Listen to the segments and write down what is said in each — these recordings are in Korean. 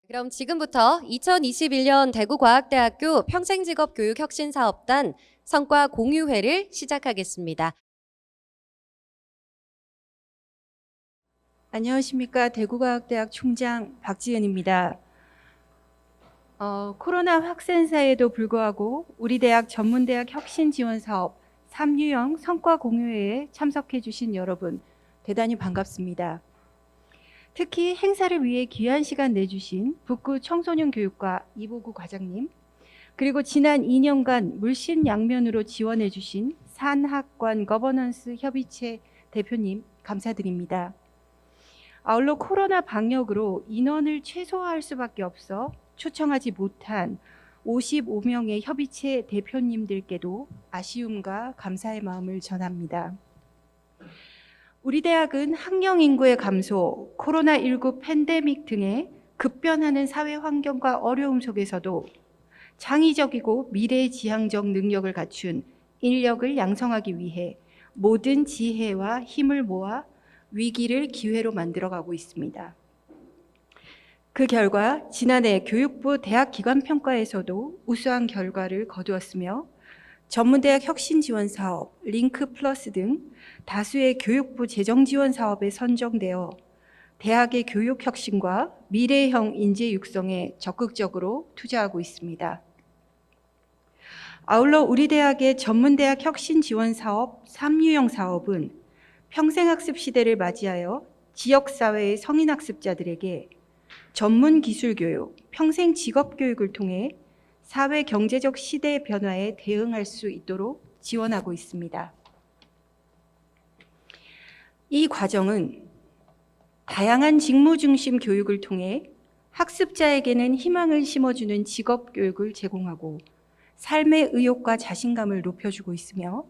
그럼 지금부터 2021년 대구과학대학교 평생직업교육혁신사업단 성과 공유회를 시작하겠습니다. 안녕하십니까. 대구과학대학 총장 박지은입니다. 코로나 확산사에도 불구하고 우리 대학 전문대학 혁신지원사업 3유형 성과공유회에 참석해 주신 여러분 대단히 반갑습니다. 특히 행사를 위해 귀한 시간 내주신 북구 청소년교육과 이보구 과장님, 그리고 지난 2년간 물심양면으로 지원해 주신 산학관 거버넌스 협의체 대표님 감사드립니다. 아울러 코로나 방역으로 인원을 최소화할 수밖에 없어 초청하지 못한 55명의 협의체 대표님들께도 아쉬움과 감사의 마음을 전합니다. 우리 대학은 학령 인구의 감소, 코로나19 팬데믹 등의 급변하는 사회 환경과 어려움 속에서도 창의적이고 미래지향적 능력을 갖춘 인력을 양성하기 위해 모든 지혜와 힘을 모아 위기를 기회로 만들어가고 있습니다. 그 결과 지난해 교육부 대학기관평가에서도 우수한 결과를 거두었으며 전문대학 혁신지원사업, 링크플러스 등 다수의 교육부 재정지원 사업에 선정되어 대학의 교육혁신과 미래형 인재 육성에 적극적으로 투자하고 있습니다. 아울러 우리 대학의 전문대학 혁신지원사업 3유형 사업은 평생학습 시대를 맞이하여 지역사회의 성인학습자들에게 전문 기술교육, 평생 직업교육을 통해 사회 경제적 시대 변화에 대응할 수 있도록 지원하고 있습니다. 이 과정은 다양한 직무 중심 교육을 통해 학습자에게는 희망을 심어주는 직업교육을 제공하고 삶의 의욕과 자신감을 높여주고 있으며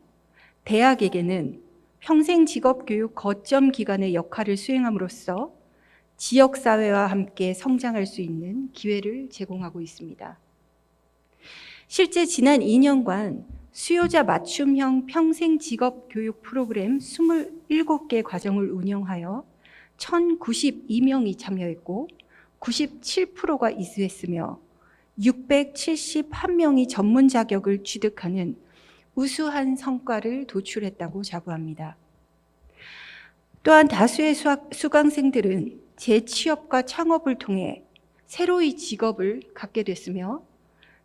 대학에게는 평생 직업교육 거점 기관의 역할을 수행함으로써 지역사회와 함께 성장할 수 있는 기회를 제공하고 있습니다. 실제 지난 2년간 수요자 맞춤형 평생 직업교육 프로그램 27개 과정을 운영하여 1,092명이 참여했고 97%가 이수했으며 671명이 전문 자격을 취득하는 우수한 성과를 도출했다고 자부합니다. 또한 다수의 수강생들은 재취업과 창업을 통해 새로이 직업을 갖게 됐으며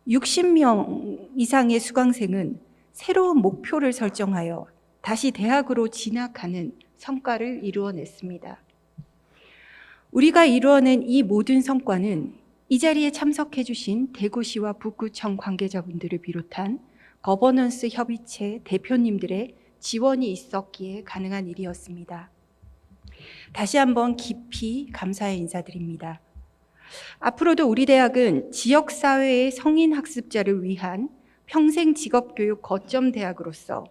60명 이상의 수강생은 새로운 목표를 설정하여 다시 대학으로 진학하는 성과를 이루어냈습니다. 우리가 이루어낸 이 모든 성과는 이 자리에 참석해 주신 대구시와 북구청 관계자분들을 비롯한 거버넌스 협의체 대표님들의 지원이 있었기에 가능한 일이었습니다. 다시 한번 깊이 감사의 인사드립니다. 앞으로도 우리 대학은 지역사회의 성인학습자를 위한 평생 직업교육 거점 대학으로서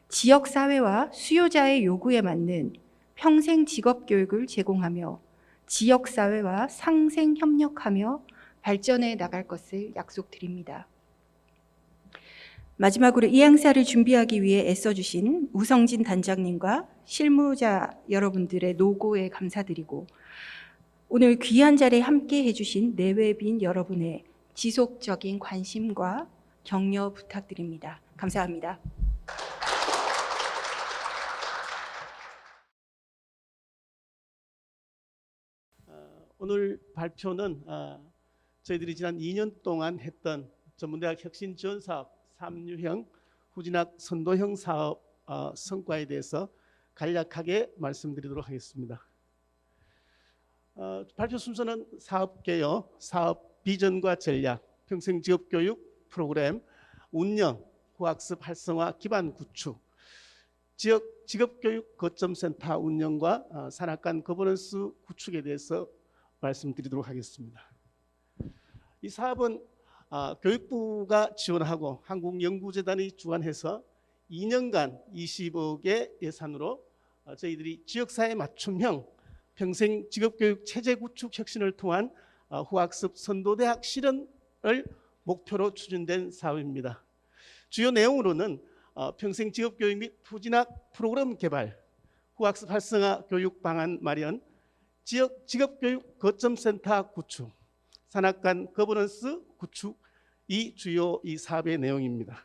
지역사회와 수요자의 요구에 맞는 평생 직업교육을 제공하며 지역사회와 상생 협력하며 발전해 나갈 것을 약속드립니다. 마지막으로 이 행사를 준비하기 위해 애써주신 우성진 단장님과 실무자 여러분들의 노고에 감사드리고 오늘 귀한 자리에 함께 해주신 내외빈 여러분의 지속적인 관심과 격려 부탁드립니다. 감사합니다. 오늘 발표는 저희들이 지난 2년 동안 했던 전문대학 혁신지원사업 3유형 후진학 선도형 사업 성과에 대해서 간략하게 말씀드리도록 하겠습니다. 발표 순서는 사업 개요, 사업 비전과 전략, 평생 직업교육 프로그램, 운영, 후학습 활성화 기반 구축, 지역 직업교육 거점센터 운영과 산학관 거버넌스 구축에 대해서 말씀드리도록 하겠습니다. 이 사업은 교육부가 지원하고 한국연구재단이 주관해서 2년간 20억의 예산으로 저희들이 지역사회 맞춤형 평생 직업교육 체제 구축 혁신을 통한 후학습 선도대학 실현을 목표로 추진된 사업입니다. 주요 내용으로는 평생 직업교육 및 후진학 프로그램 개발, 후학습 활성화 교육 방안 마련, 지역 직업교육 거점센터 구축, 산학 간 거버넌스 구축 이 주요 이 사업의 내용입니다.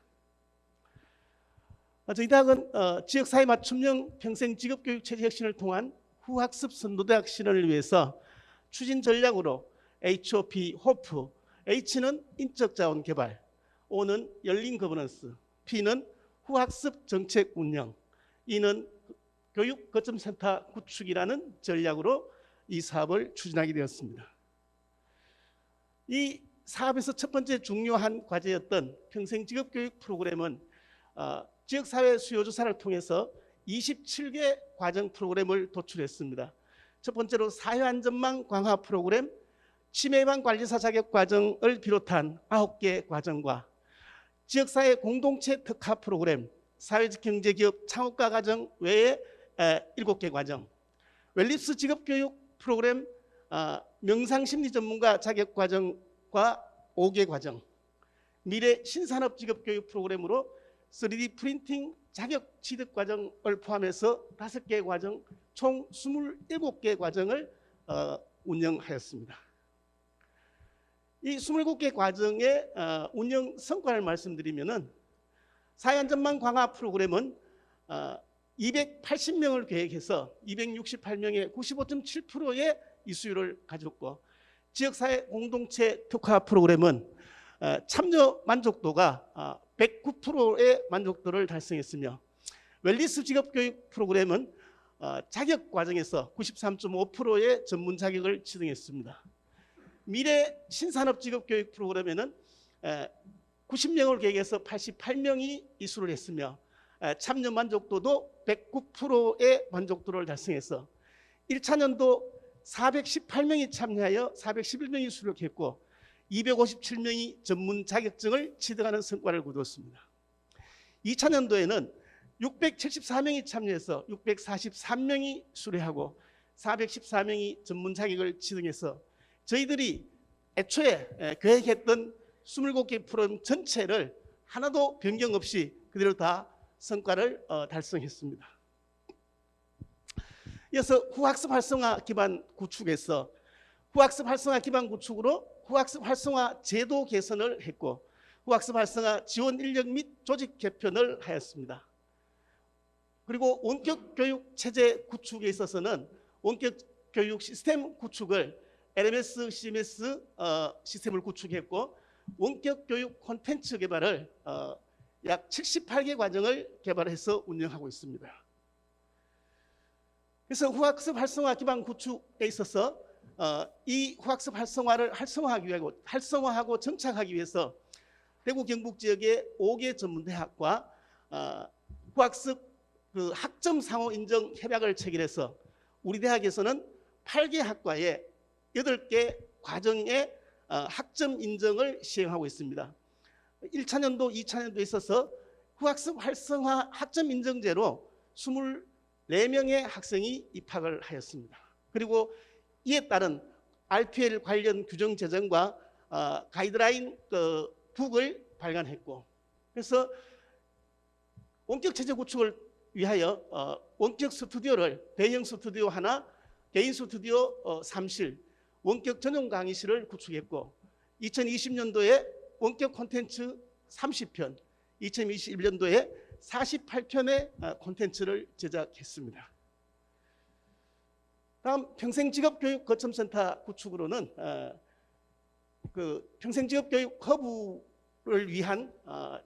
저희 대학은 지역사회 맞춤형 평생 직업교육 체제 혁신을 통한 후학습 선도대학 실현을 위해서 추진 전략으로 HOP, 호프, H는 인적 자원 개발, O는 열린 거버넌스, P는 후학습 정책 운영, E는 교육 거점 센터 구축이라는 전략으로 이 사업을 추진하게 되었습니다. 이 사업에서 첫 번째 중요한 과제였던 평생 직업교육 프로그램은 지역사회 수요조사를 통해서 27개 과정 프로그램을 도출했습니다. 첫 번째로 사회안전망 강화 프로그램, 치매예방 관리사 자격 과정을 비롯한 9개 과정과 지역사회 공동체 특화 프로그램, 사회적 경제기업 창업가 과정 외에 7개 과정, 웰리스 직업교육 프로그램, 명상심리 전문가 자격 과정과 5개 과정, 미래 신산업 직업교육 프로그램으로 3D 프린팅 자격 취득 과정을 포함해서 5개 과정, 총 27개 과정을 운영하였습니다. 이 27개 과정의 운영 성과를 말씀드리면은 사회안전망 강화 프로그램은 280명을 계획해서 268명의 95.7%의 이수율을 가졌고, 지역사회 공동체 특화 프로그램은 참여 만족도가 109%의 만족도를 달성했으며, 웰리스 직업교육 프로그램은 자격 과정에서 93.5%의 전문 자격을 취득했습니다. 미래 신산업 직업교육 프로그램에는 90명을 계획해서 88명이 이수를 했으며, 참여 만족도도 109%의 만족도를 달성해서 1차년도 418명이 참여하여 411명이 수록했고 257명이 전문 자격증을 취득하는 성과를 거두었습니다. 2차년도에는 674명이 참여해서 643명이 수료하고 414명이 전문 자격을 취득해서 저희들이 애초에 계획했던 27개 프로그램 전체를 하나도 변경 없이 그대로 다 성과를 달성했습니다. 이어서 후학습 활성화 기반 구축에서 후학습 활성화 기반 구축으로 후학습 활성화 제도 개선을 했고, 후학습 활성화 지원 인력 및 조직 개편을 하였습니다. 그리고 원격 교육 체제 구축에 있어서는 원격 교육 시스템 구축을 LMS, CMS 시스템을 구축했고, 원격 교육 콘텐츠 개발을 약 78개 과정을 개발해서 운영하고 있습니다. 그래서 후학습 활성화 기반 구축에 있어서 이 후학습 활성화를 활성화하고 정착하기 위해서 대구 경북 지역의 5개 전문대학과 후학습 학점 상호 인정 협약을 체결해서 우리 대학에서는 8개 학과에 8개 과정의 학점 인정을 시행하고 있습니다. 1차년도, 2차년도에 있어서 후학습 활성화 학점 인정제로 24명의 학생이 입학을 하였습니다. 그리고 이에 따른 RPL 관련 규정 제정과 가이드라인 북을 발간했고, 그래서 원격 체제 구축을 위하여 원격 스튜디오를 대형 스튜디오 하나, 개인 스튜디오 3실, 원격 전용 강의실을 구축했고, 2020년도에 원격 콘텐츠 30편, 2021년도에 48편의 콘텐츠를 제작했습니다. 다음 평생직업교육 거점센터 구축으로는 평생직업교육 허브를 위한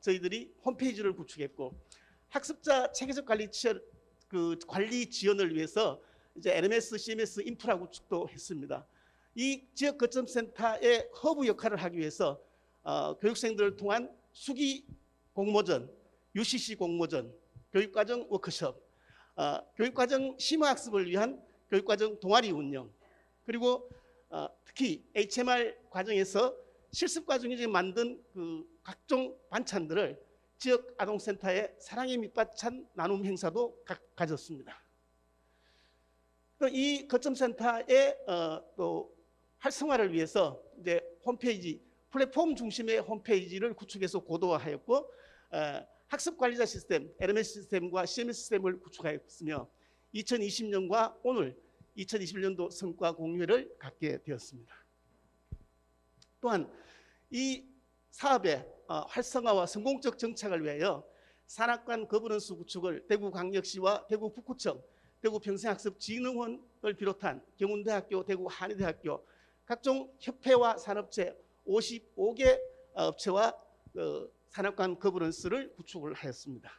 저희들이 홈페이지를 구축했고, 학습자 체계적 관리 지원을 위해서 이제 LMS, CMS 인프라 구축도 했습니다. 이 지역 거점센터의 허브 역할을 하기 위해서 교육생들을 통한 수기 공모전, UCC 공모전, 교육과정 워크숍, 교육과정 심화학습을 위한 교육과정 동아리 운영, 그리고 특히 HMR 과정에서 실습과정에 만든 각종 반찬들을 지역 아동센터의 사랑의 밑반찬 나눔 행사도 가졌습니다. 이 거점센터의 또 활성화를 위해서 이제 홈페이지, 플랫폼 중심의 홈페이지를 구축해서 고도화하였고, 학습관리자 시스템, LMS 시스템과 CMS 시스템을 구축하였으며 2020년과 오늘 2021년도 성과 공유회를 갖게 되었습니다. 또한 이 사업의 활성화와 성공적 정착을 위하여 산악관 거버넌스 구축을 대구광역시와 대구북구청, 대구평생학습진흥원을 비롯한 경운대학교, 대구한의대학교, 각종 협회와 산업체 55개 업체와 산악관 거버넌스를 구축을 하였습니다.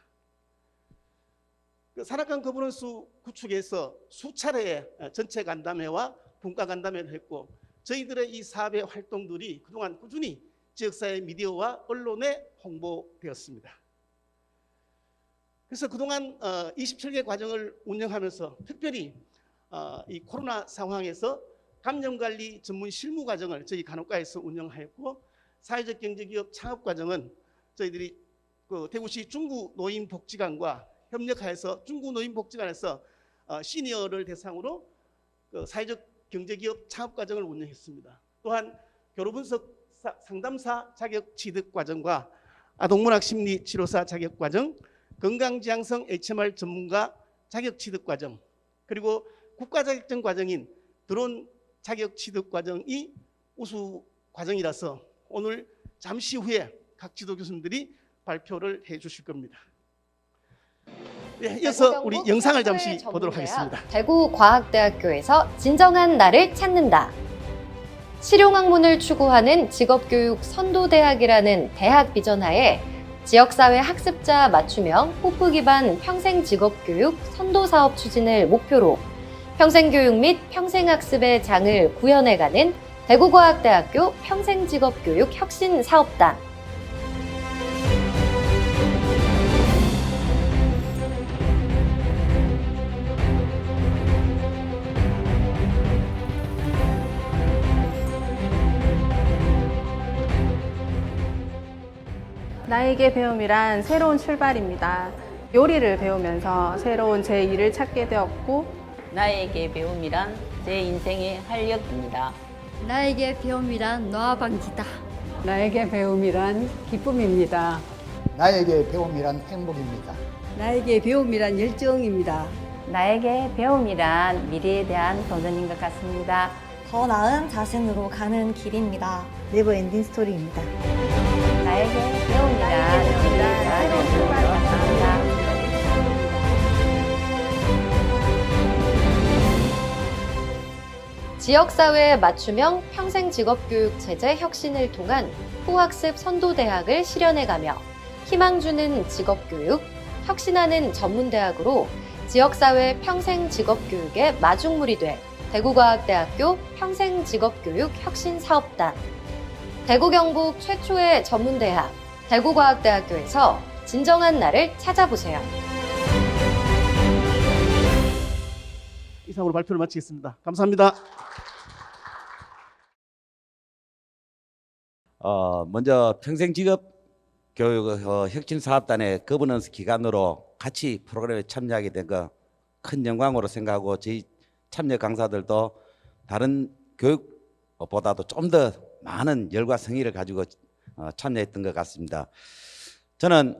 산악관 거버넌스 구축에서 수차례의 전체 간담회와 분과 간담회를 했고, 저희들의 이 사업의 활동들이 그동안 꾸준히 지역사회 미디어와 언론에 홍보되었습니다. 그래서 그동안 27개 과정을 운영하면서 특별히 이 코로나 상황에서 감염관리 전문 실무 과정을 저희 간호과에서 운영하였고, 사회적 경제기업 창업 과정은 저희들이 대구시 중구노인복지관과 협력하여서 중구노인복지관에서 시니어를 대상으로 사회적 경제기업 창업 과정을 운영했습니다. 또한 교로분석 상담사 자격 취득 과정과 아동문학 심리 치료사 자격 과정, 건강지향성 HMR 전문가 자격 취득 과정, 그리고 국가 자격증 과정인 드론 자격 취득 과정이 우수 과정이라서 오늘 잠시 후에 각 지도 교수님들이 발표를 해 주실 겁니다. 네, 이어서 우리 영상을 잠시 보도록 하겠습니다. 대구과학대학교에서 진정한 나를 찾는다. 실용학문을 추구하는 직업교육 선도대학이라는 대학 비전하에 지역사회 학습자 맞춤형 호프 기반 평생직업교육 선도사업 추진을 목표로 평생교육 및 평생학습의 장을 구현해가는 대구과학대학교 평생직업교육 혁신사업단. 나에게 배움이란 새로운 출발입니다. 요리를 배우면서 새로운 제 일을 찾게 되었고, 나에게 배움이란 제 인생의 활력입니다. 나에게 배움이란 노화 방지다. 나에게 배움이란 기쁨입니다. 나에게 배움이란 행복입니다. 나에게 배움이란 열정입니다. 나에게 배움이란 미래에 대한 도전인 것 같습니다. 더 나은 자신으로 가는 길입니다. 네버엔딩 스토리입니다. 나에게 배움이란 새로운 출발을 같습니다. 지역사회 맞춤형 평생직업교육 체제 혁신을 통한 후학습 선도대학을 실현해가며 희망 주는 직업교육, 혁신하는 전문대학으로 지역사회 평생직업교육의 마중물이 될 대구과학대학교 평생직업교육 혁신사업단. 대구 경북 최초의 전문대학 대구과학대학교에서 진정한 나를 찾아보세요. 이상으로 발표를 마치겠습니다. 감사합니다. 먼저 평생직업교육 혁신사업단의 거버넌스 기관으로 같이 프로그램에 참여하게 된 거 큰 영광으로 생각하고, 저희 참여 강사들도 다른 교육보다도 좀 더 많은 열과 성의를 가지고 참여했던 것 같습니다. 저는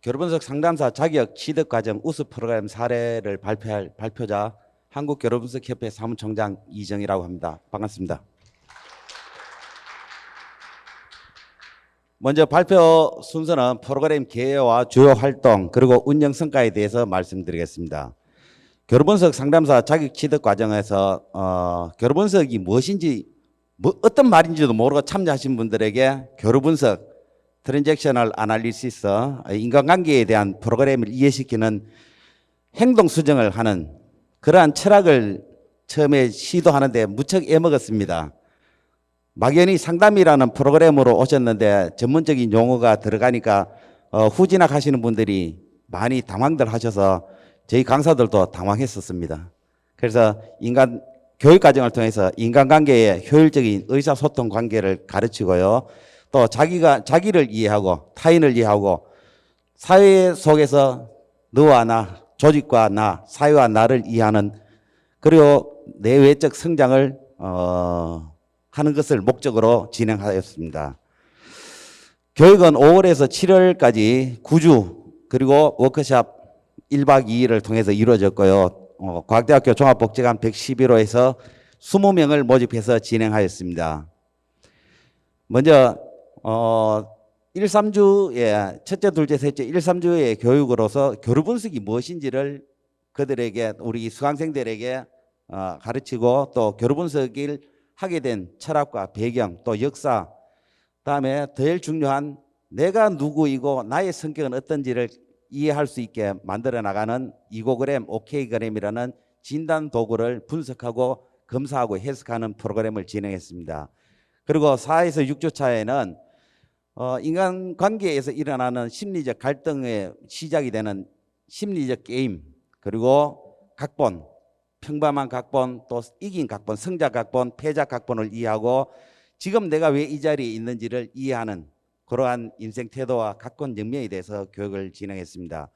교로분석 상담사 자격 취득 과정 우수 프로그램 사례를 발표할 발표자 한국교로분석협회 사무총장 이정희라고 합니다. 반갑습니다. 먼저 발표 순서는 프로그램 개요와 주요 활동 그리고 운영 성과에 대해서 말씀드리겠습니다. 교로분석 상담사 자격 취득 과정에서 교로분석이 무엇인지 어떤 말인지도 모르고 참여하신 분들에게 교로분석, 트랜잭셔널 아날리시스, 인간관계에 대한 프로그램을 이해시키는 행동 수정을 하는 그러한 철학을 처음에 시도하는데 무척 애먹었습니다. 막연히 상담이라는 프로그램으로 오셨는데 전문적인 용어가 들어가니까 후진학하시는 분들이 많이 당황들 하셔서 저희 강사들도 당황했었습니다. 그래서 교육 과정을 통해서 인간관계의 효율적인 의사소통 관계를 가르치고요. 또 자기를 이해하고 타인을 이해하고 사회 속에서 너와 나, 조직과 나, 사회와 나를 이해하는, 그리고 내외적 성장을 하는 것을 목적으로 진행하였습니다. 교육은 5월에서 7월까지 9주 그리고 워크숍 1박 2일을 통해서 이루어졌고요. 과학대학교 종합복지관 111호에서 20명을 모집해서 진행하였습니다. 먼저 1, 3주의 첫째, 둘째, 셋째 1, 3주의 교육으로서 교류 분석이 무엇인지를 그들에게 우리 수강생들에게 가르치고 또 교류 분석을 하게 된 철학과 배경 또 역사 그다음에 제일 중요한 내가 누구이고 나의 성격은 어떤지를 이해할 수 있게 만들어 나가는 이고그램, 오케이그램이라는 진단 도구를 분석하고 검사하고 해석하는 프로그램을 진행했습니다. 그리고 4에서 6주 차에는 인간관계에서 일어나는 심리적 갈등의 시작이 되는 심리적 게임 그리고 각본, 평범한 각본, 또 이긴 각본, 성작 각본, 패작 각본을 이해하고 지금 내가 왜 이 자리에 있는지를 이해하는 그러한 인생 태도와 각본 영명에 대해서 교육을 진행했습니다.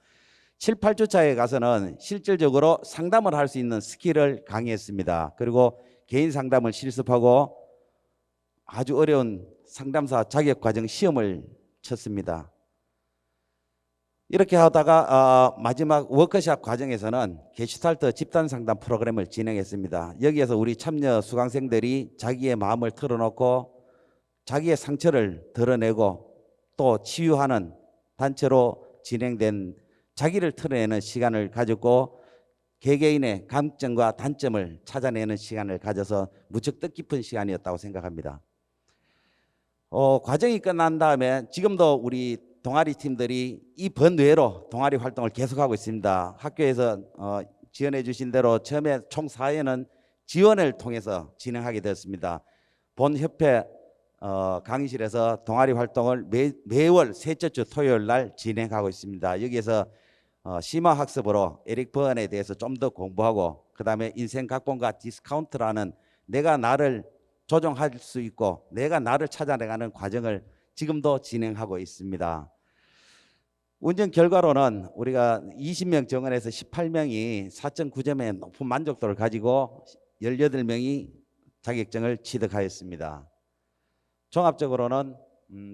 7, 8주 차에 가서는 실질적으로 상담을 할 수 있는 스킬을 강의했습니다. 그리고 개인 상담을 실습하고 아주 어려운 상담사 자격과정 시험을 쳤습니다. 이렇게 하다가 마지막 워크숍 과정에서는 게슈탈트 집단 상담 프로그램을 진행했습니다. 여기에서 우리 참여 수강생들이 자기의 마음을 털어놓고 자기의 상처를 드러내고 또 치유하는 단체로 진행된 자기를 털어내는 시간을 가졌고 개개인의 강점과 단점을 찾아내는 시간을 가져서 무척 뜻깊은 시간이었다고 생각합니다. 과정이 끝난 다음에 지금도 우리 동아리 팀들이 이 번외로 동아리 활동을 계속하고 있습니다. 학교에서 지원해 주신 대로 처음에 총 4회는 지원을 통해서 진행하게 되었습니다. 본 협회 강의실에서 동아리 활동을 매월 셋째 주 토요일 날 진행하고 있습니다. 여기에서 심화학습으로 에릭 버언에 대해서 좀 더 공부하고 그 다음에 인생 각본과 디스카운트라는 내가 나를 조정할 수 있고 내가 나를 찾아내가는 과정을 지금도 진행하고 있습니다. 운전 결과로는 우리가 20명 정원에서 18명이 4.9점의 높은 만족도를 가지고 18명이 자격증을 취득하였습니다. 종합적으로는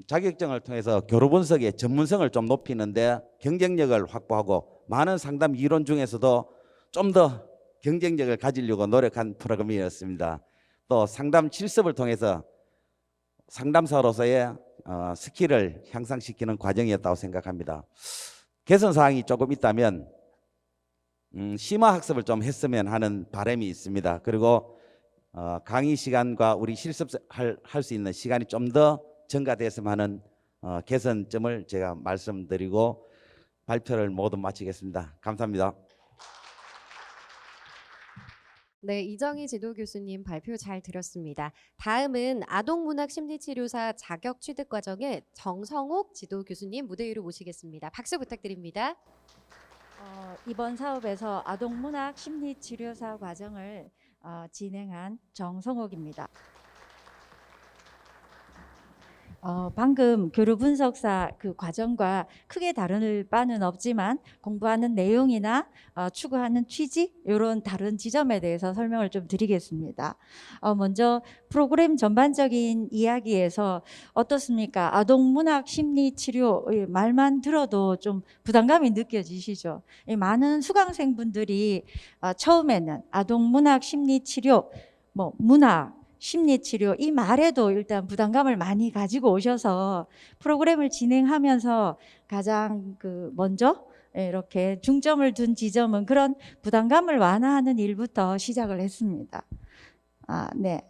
자격증을 통해서 교류 분석의 전문성을 좀 높이는데 경쟁력을 확보하고 많은 상담 이론 중에서도 좀 더 경쟁력을 가지려고 노력한 프로그램이었습니다. 또 상담 실습을 통해서 상담사로서의 스킬을 향상시키는 과정이었다고 생각합니다. 개선 사항이 조금 있다면 심화 학습을 좀 했으면 하는 바람이 있습니다. 그리고 강의 시간과 우리 실습할 수 있는 시간이 좀 더 증가됐으면 하는 개선점을 제가 말씀드리고 발표를 모두 마치겠습니다. 감사합니다. 네, 이정희 지도 교수님 발표 잘 들었습니다. 다음은 아동문학 심리치료사 자격 취득 과정의 정성옥 지도 교수님 무대 위로 모시겠습니다. 박수 부탁드립니다. 이번 사업에서 아동문학 심리치료사 과정을 진행한 정성옥입니다. 방금 교류 분석사 그 과정과 크게 다를 바는 없지만 공부하는 내용이나 추구하는 취지 이런 다른 지점에 대해서 설명을 좀 드리겠습니다. 먼저 프로그램 전반적인 이야기에서 어떻습니까? 아동문학 심리치료 말만 들어도 좀 부담감이 느껴지시죠? 많은 수강생분들이 처음에는 아동문학 심리치료 문학 심리치료 이 말에도 일단 부담감을 많이 가지고 오셔서 프로그램을 진행하면서 가장 먼저 이렇게 중점을 둔 지점은 그런 부담감을 완화하는 일부터 시작을 했습니다. 네.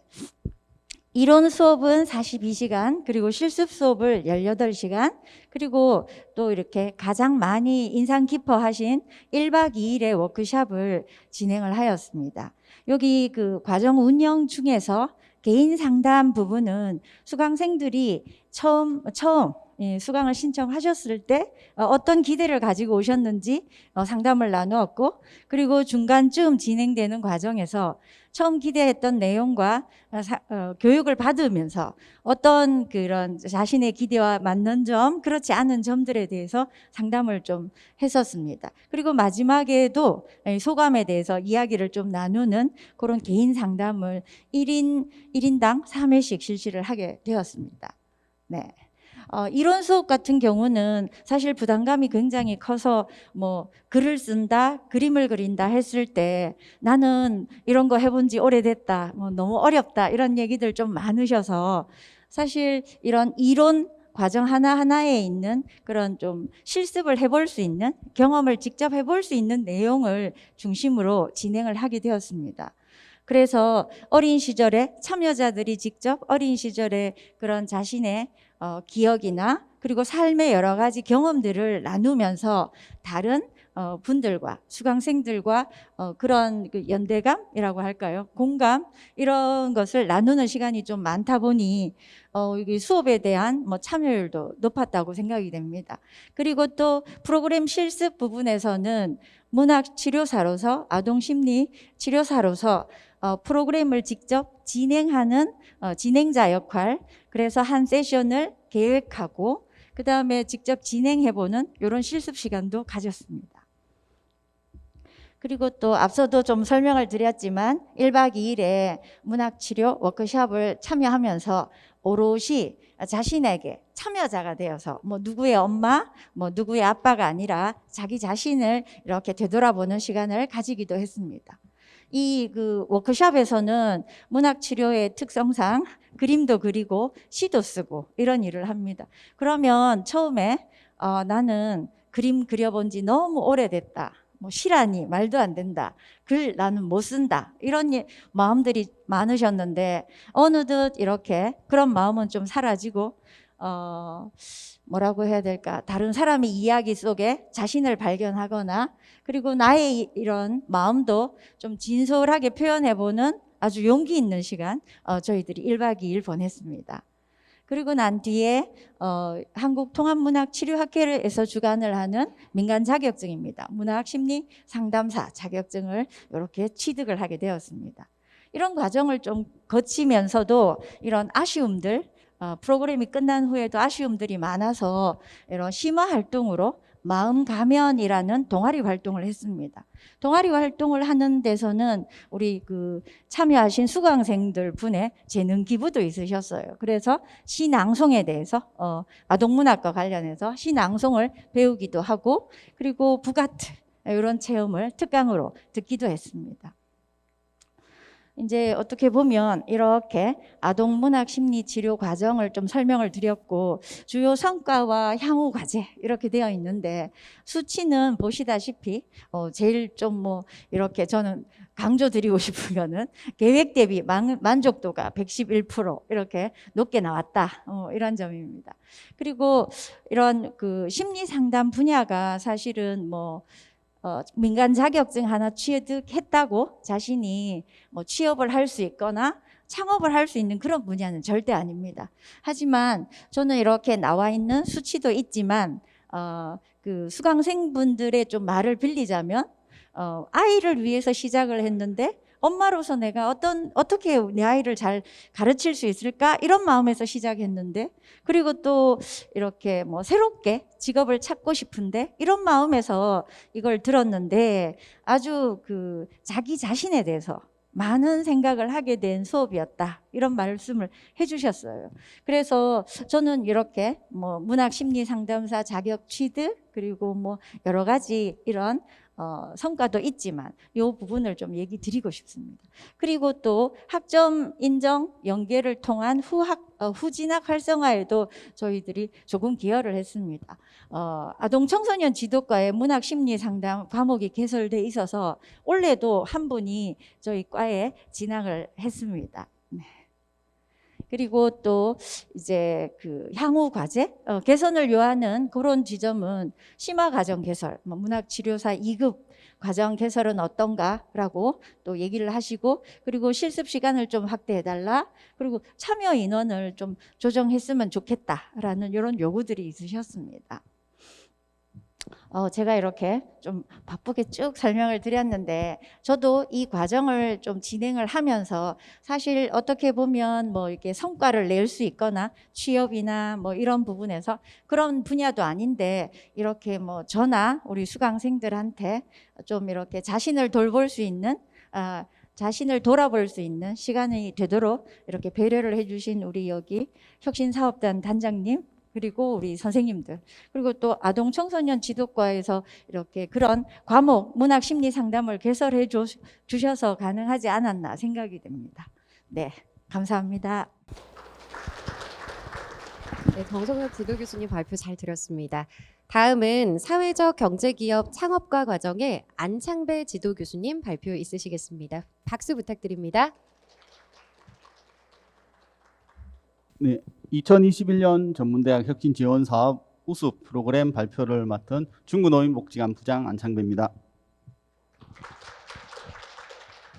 이론 수업은 42시간 그리고 실습 수업을 18시간 그리고 또 이렇게 가장 많이 인상 깊어 하신 1박 2일의 워크숍을 진행을 하였습니다. 여기 그 과정 운영 중에서 개인 상담 부분은 수강생들이 처음 수강을 신청하셨을 때 어떤 기대를 가지고 오셨는지 상담을 나누었고 그리고 중간쯤 진행되는 과정에서 처음 기대했던 내용과 교육을 받으면서 어떤 그런 자신의 기대와 맞는 점 그렇지 않은 점들에 대해서 상담을 좀 했었습니다. 그리고 마지막에도 소감에 대해서 이야기를 좀 나누는 그런 개인 상담을 1인당 3회씩 실시를 하게 되었습니다. 네. 이론 수업 같은 경우는 사실 부담감이 굉장히 커서 글을 쓴다, 그림을 그린다 했을 때 나는 이런 거 해본 지 오래됐다, 너무 어렵다 이런 얘기들 좀 많으셔서 사실 이런 이론 과정 하나하나에 있는 그런 좀 실습을 해볼 수 있는, 경험을 직접 해볼 수 있는 내용을 중심으로 진행을 하게 되었습니다. 그래서 어린 시절에 참여자들이 직접 어린 시절에 그런 자신의 기억이나 그리고 삶의 여러 가지 경험들을 나누면서 다른 분들과 수강생들과 그런 그 연대감이라고 할까요? 공감 이런 것을 나누는 시간이 좀 많다 보니 이게 수업에 대한 참여율도 높았다고 생각이 됩니다. 그리고 또 프로그램 실습 부분에서는 문학 치료사로서 아동 심리 치료사로서 프로그램을 직접 진행하는 진행자 역할, 그래서 한 세션을 계획하고 그 다음에 직접 진행해보는 이런 실습 시간도 가졌습니다. 그리고 또 앞서도 좀 설명을 드렸지만 1박 2일의 문학치료 워크숍을 참여하면서 오롯이 자신에게 참여자가 되어서 누구의 엄마, 누구의 아빠가 아니라 자기 자신을 이렇게 되돌아보는 시간을 가지기도 했습니다. 이 그 워크숍에서는 문학치료의 특성상 그림도 그리고 시도 쓰고 이런 일을 합니다. 그러면 처음에 나는 그림 그려본 지 너무 오래됐다. 시라니 말도 안 된다. 글 나는 못 쓴다. 이런 마음들이 많으셨는데 어느덧 이렇게 그런 마음은 좀 사라지고 뭐라고 해야 될까? 다른 사람의 이야기 속에 자신을 발견하거나 그리고 나의 이런 마음도 좀 진솔하게 표현해보는 아주 용기 있는 시간 저희들이 1박 2일 보냈습니다. 그리고 난 뒤에 한국통합문학치료학회에서 주관을 하는 민간 자격증입니다. 문학심리 상담사 자격증을 이렇게 취득을 하게 되었습니다. 이런 과정을 좀 거치면서도 이런 아쉬움들, 프로그램이 끝난 후에도 아쉬움들이 많아서 이런 심화 활동으로 마음 가면이라는 동아리 활동을 했습니다. 동아리 활동을 하는 데서는 우리 그 참여하신 수강생들 분의 재능 기부도 있으셨어요. 그래서 시낭송에 대해서 아동문학과 관련해서 시낭송을 배우기도 하고 그리고 북아트 이런 체험을 특강으로 듣기도 했습니다. 이제 어떻게 보면 이렇게 아동문학 심리 치료 과정을 좀 설명을 드렸고 주요 성과와 향후 과제 이렇게 되어 있는데 수치는 보시다시피 제일 좀 이렇게 저는 강조드리고 싶은 거는 계획 대비 만족도가 111% 이렇게 높게 나왔다. 이런 점입니다. 그리고 이런 그 심리 상담 분야가 사실은 민간 자격증 하나 취득했다고 자신이 취업을 할 수 있거나 창업을 할 수 있는 그런 분야는 절대 아닙니다. 하지만 저는 이렇게 나와 있는 수치도 있지만 그 수강생분들의 좀 말을 빌리자면 아이를 위해서 시작을 했는데 엄마로서 내가 어떻게 내 아이를 잘 가르칠 수 있을까? 이런 마음에서 시작했는데, 그리고 또 이렇게 새롭게 직업을 찾고 싶은데, 이런 마음에서 이걸 들었는데, 아주 그 자기 자신에 대해서 많은 생각을 하게 된 수업이었다. 이런 말씀을 해주셨어요. 그래서 저는 이렇게 문학 심리 상담사 자격 취득, 그리고 여러 가지 이런 성과도 있지만 이 부분을 좀 얘기 드리고 싶습니다. 그리고 또 학점 인정 연계를 통한 후진학 활성화에도 저희들이 조금 기여를 했습니다. 아동 청소년 지도과에 문학 심리 상담 과목이 개설돼 있어서 올해도 한 분이 저희 과에 진학을 했습니다. 네. 그리고 또 이제 그 향후 과제 개선을 요하는 그런 지점은 심화 과정 개설, 문학치료사 2급 과정 개설은 어떤가라고 또 얘기를 하시고, 그리고 실습 시간을 좀 확대해달라, 그리고 참여 인원을 좀 조정했으면 좋겠다라는 이런 요구들이 있으셨습니다. 제가 이렇게 좀 바쁘게 쭉 설명을 드렸는데, 저도 이 과정을 좀 진행을 하면서 사실 어떻게 보면 이렇게 성과를 낼 수 있거나 취업이나 이런 부분에서 그런 분야도 아닌데, 이렇게 저나 우리 수강생들한테 좀 이렇게 자신을 돌볼 수 있는 자신을 돌아볼 수 있는 시간이 되도록 이렇게 배려를 해주신 우리 여기 혁신사업단 단장님, 그리고 우리 선생님들, 그리고 또 아동 청소년 지도과에서 이렇게 그런 과목 문학 심리 상담을 개설해 주셔서 가능하지 않았나 생각이 됩니다. 네, 감사합니다. 네, 정성혁 지도교수님 발표 잘 들었습니다. 다음은 사회적 경제기업 창업과 과정의 안창배 지도교수님 발표 있으시겠습니다. 박수 부탁드립니다. 네, 2021년 전문대학 혁신 지원 사업 우수 프로그램 발표를 맡은 중구노인복지관 부장 안창배입니다.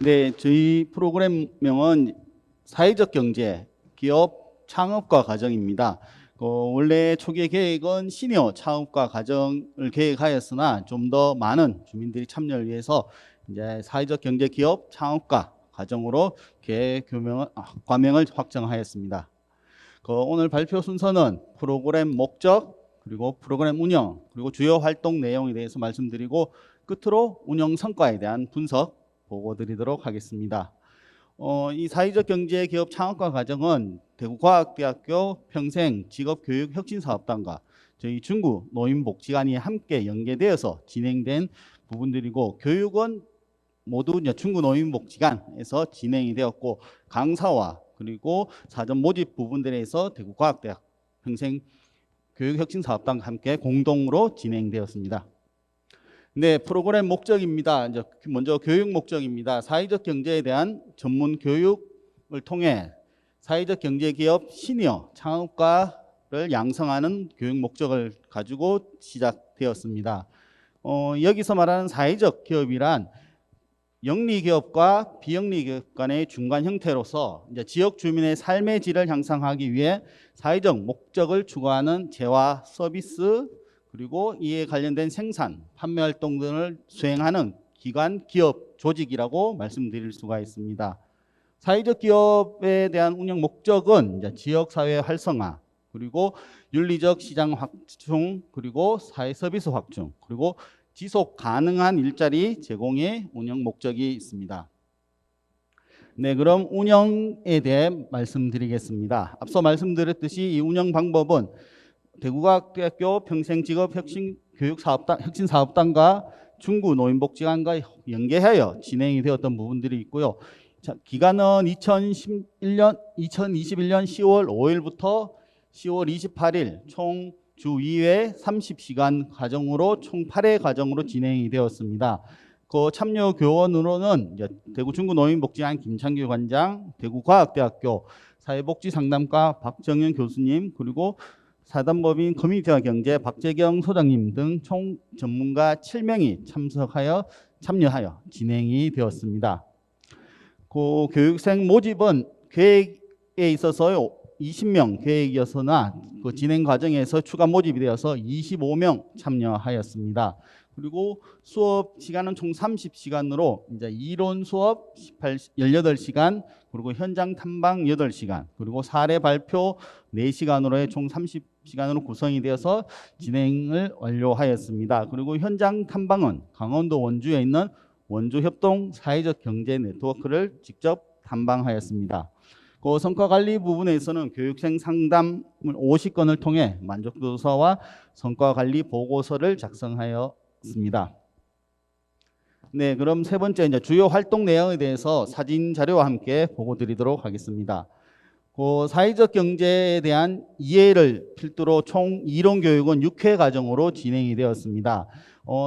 네, 저희 프로그램명은 사회적 경제 기업 창업과 과정입니다. 원래 초기 계획은 시니어 창업과 과정을 계획하였으나 좀 더 많은 주민들이 참여를 위해서 이제 사회적 경제 기업 창업과 과정으로 과명을 확정하였습니다. 오늘 발표 순서는 프로그램 목적, 그리고 프로그램 운영, 그리고 주요 활동 내용에 대해서 말씀드리고 끝으로 운영 성과에 대한 분석 보고 드리도록 하겠습니다. 이 사회적 경제 기업 창업과 과정은 대구과학대학교 평생 직업교육 혁신사업단과 저희 중구 노인복지관이 함께 연계되어서 진행된 부분들이고, 교육은 모두 이제 중구 노인복지관에서 진행이 되었고, 강사와 그리고 사전 모집 부분들에서 대구과학대학 평생 교육혁신사업단과 함께 공동으로 진행되었습니다. 네, 프로그램 목적입니다. 이제 먼저 교육 목적입니다. 사회적 경제에 대한 전문 교육을 통해 사회적 경제 기업 시니어 창업가를 양성하는 교육 목적을 가지고 시작되었습니다. 여기서 말하는 사회적 기업이란 영리기업과 비영리기업 간의 중간 형태로서 이제 지역 주민의 삶의 질을 향상하기 위해 사회적 목적을 추구하는 재화 서비스, 그리고 이에 관련된 생산, 판매 활동 등을 수행하는 기관, 기업, 조직이라고 말씀드릴 수가 있습니다. 사회적 기업에 대한 운영 목적은 이제 지역 사회 활성화, 그리고 윤리적 시장 확충, 그리고 사회 서비스 확충, 그리고 지속 가능한 일자리 제공의 운영 목적이 있습니다. 네, 그럼 운영에 대해 말씀드리겠습니다. 앞서 말씀드렸듯이 이 운영 방법은 대구과학대학교 평생직업혁신사업단과 중구 노인복지관과 연계하여 진행이 되었던 부분들이 있고요. 자, 기간은 2021년 10월 5일부터 10월 28일 총 주 2회 30시간 과정으로 총 8회 과정으로 진행이 되었습니다. 참여 교원으로는 이제 대구 중구 노인복지관 김창규 관장, 대구과학대학교 사회복지상담과 박정현 교수님, 그리고 사단법인 커뮤니티와 경제 박재경 소장님 등 총 전문가 7명이 참여하여 진행이 되었습니다. 교육생 모집은 계획에 있어서 20명 계획이었으나 진행 과정에서 추가 모집이 되어서 25명 참여하였습니다. 그리고 수업 시간은 총 30시간으로 이제 이론 수업 18시간, 그리고 현장 탐방 8시간, 그리고 사례 발표 4시간으로 총 30시간으로 구성이 되어서 진행을 완료하였습니다. 그리고 현장 탐방은 강원도 원주에 있는 원주협동 사회적 경제 네트워크를 직접 탐방하였습니다. 성과 관리 부분에서는 교육생 상담을 50건을 통해 만족도서와 성과 관리 보고서를 작성하였습니다. 네, 그럼 세 번째 이제 주요 활동 내용에 대해서 사진 자료와 함께 보고 드리도록 하겠습니다. 사회적 경제에 대한 이해를 필두로 총 이론 교육은 6회 과정으로 진행이 되었습니다.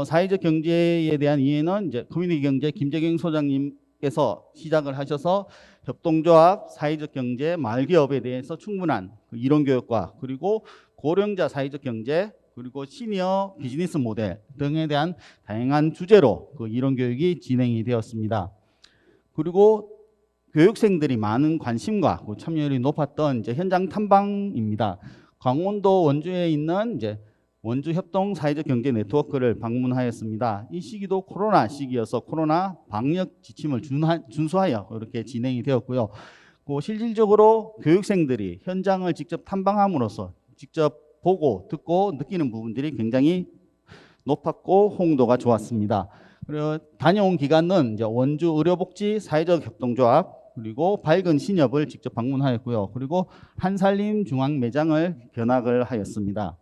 사회적 경제에 대한 이해는 이제 커뮤니티 경제 김재경 소장님께서 시작을 하셔서 협동조합, 사회적 경제, 마을기업에 대해서 충분한 이론 교육과, 그리고 고령자 사회적 경제, 그리고 시니어 비즈니스 모델 등에 대한 다양한 주제로 이론 교육이 진행이 되었습니다. 그리고 교육생들이 많은 관심과 참여율이 높았던 이제 현장 탐방입니다. 강원도 원주에 있는 이제 원주 협동 사회적 경제 네트워크를 방문하였습니다. 이 시기도 코로나 시기여서 코로나 방역 지침을 준수하여 이렇게 진행이 되었고요. 실질적으로 교육생들이 현장을 직접 탐방함으로써 직접 보고 듣고 느끼는 부분들이 굉장히 높았고 호응도가 좋았습니다. 그리고 다녀온 기간은 이제 원주 의료복지 사회적 협동조합, 그리고 밝은 신협을 직접 방문하였고요. 그리고 한살림 중앙 매장을 견학을 하였습니다.